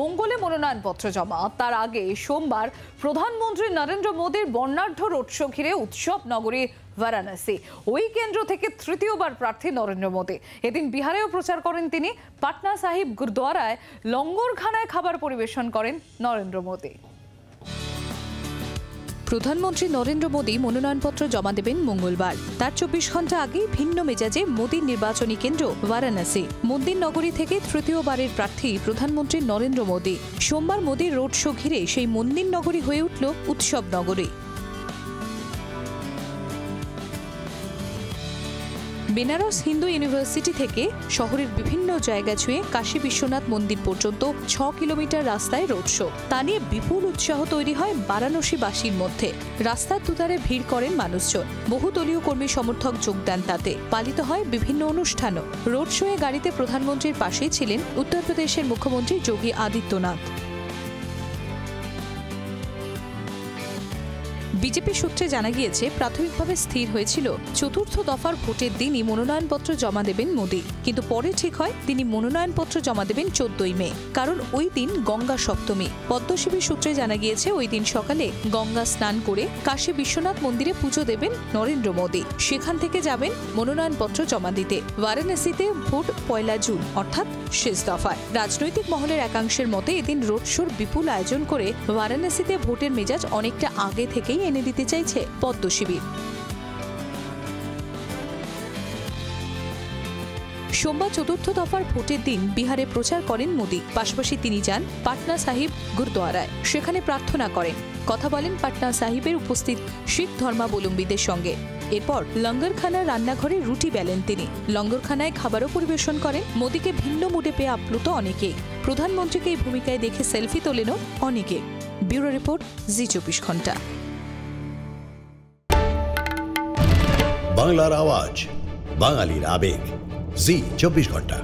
মঙ্গলে মনোনয়নপত্র জমা। তার আগে সোমবার প্রধানমন্ত্রী নরেন্দ্র মোদীর বর্ণাঢ্য রোড শো ঘিরে উৎসব নগরী বারাণসী। ওই কেন্দ্র থেকে তৃতীয়বার প্রার্থী নরেন্দ্র মোদী। এদিন বিহারেও প্রচার করেন তিনি। পাটনা সাহিব গুরুদ্বারায় লঙ্গরখানায় খাবার পরিবেশন করেন নরেন্দ্র মোদী। প্রধানমন্ত্রী নরেন্দ্র মোদী মনোনয়নপত্র জমা দেবেন মঙ্গলবার। তার 24 ঘন্টা আগেই ভিন্ন মেজাজে মোদীর নির্বাচনী কেন্দ্র বারাণসী। মন্দির নগরী থেকে তৃতীয়বারের প্রার্থী প্রধানমন্ত্রী নরেন্দ্র মোদী। সোমবার মোদীর রোড শো ঘিরে সেই মন্দির নগরী হয়ে উঠল উৎসব নগরী। বেনারস হিন্দু ইউনিভার্সিটি থেকে শহরের বিভিন্ন জায়গা ছুঁয়ে কাশী বিশ্বনাথ মন্দির পর্যন্ত 6 কিলোমিটার রাস্তায় রোড শো। তা নিয়ে বিপুল উৎসাহ তৈরি হয় বারাণসীবাসীর মধ্যে। রাস্তার দুধারে ভিড় করেন মানুষজন। বহু দলীয় কর্মী সমর্থক যোগ দেন তাতে। পালিত হয় বিভিন্ন অনুষ্ঠানও। রোড শোয়ে গাড়িতে প্রধানমন্ত্রীর পাশেই ছিলেন উত্তরপ্রদেশের মুখ্যমন্ত্রী যোগী আদিত্যনাথ। বিজেপি সূত্রে জানা গিয়েছে, প্রাথমিকভাবে স্থির হয়েছিল চতুর্থ দফার ভোটের দিনই মনোনয়নপত্র জমা দেবেন মোদী। কিন্তু পরে ঠিক হয় তিনি মনোনয়নপত্র জমা দেবেন 14ই মে, কারণ ওই দিন গঙ্গা সপ্তমী। পদ্মশিবির সূত্রে জানা গিয়েছে, ওই দিন সকালে গঙ্গা স্নান করে কাশী বিশ্বনাথ মন্দিরে পুজো দেবেন নরেন্দ্র মোদী। সেখান থেকে যাবেন মনোনয়নপত্র জমা দিতে। বারাণসীতে ভোট 1 জুন, অর্থাৎ শেষ দফায়। রাজনৈতিক মহলের একাংশের মতে এদিন রোড শোর বিপুল আয়োজন করে বারাণসীতে ভোটের মেজাজ অনেকটা আগে থেকেই এনে দিতে চাইছে পদ্মশিবির। সোমবার চতুর্থ দফার ভোটের দিন বিহারে প্রচার করেন মোদী। পাশাপাশি তিনি যান পাটনা সাহিব গুরুদ্বারায়। সেখানে প্রার্থনা করেন, কথা বলেন পাটনা সাহিবের উপস্থিত শিখ ধর্মাবলম্বীদের সঙ্গে। এরপর লঙ্গরখানার রান্নাঘরে রুটি বেলেন তিনি। লঙ্গরখানায় খাবারও পরিবেশন করেন। মোদীকে ভিন্ন মুডে পেয়ে আপ্লুত অনেকেই। প্রধানমন্ত্রীকে এই ভূমিকায় দেখে সেলফি তোলেনও অনেকে। ব্যুরো রিপোর্ট, জি 24 ঘন্টা। বাংলার আওয়াজ, বাঙালির আবেগ, জি 24 ঘন্টা।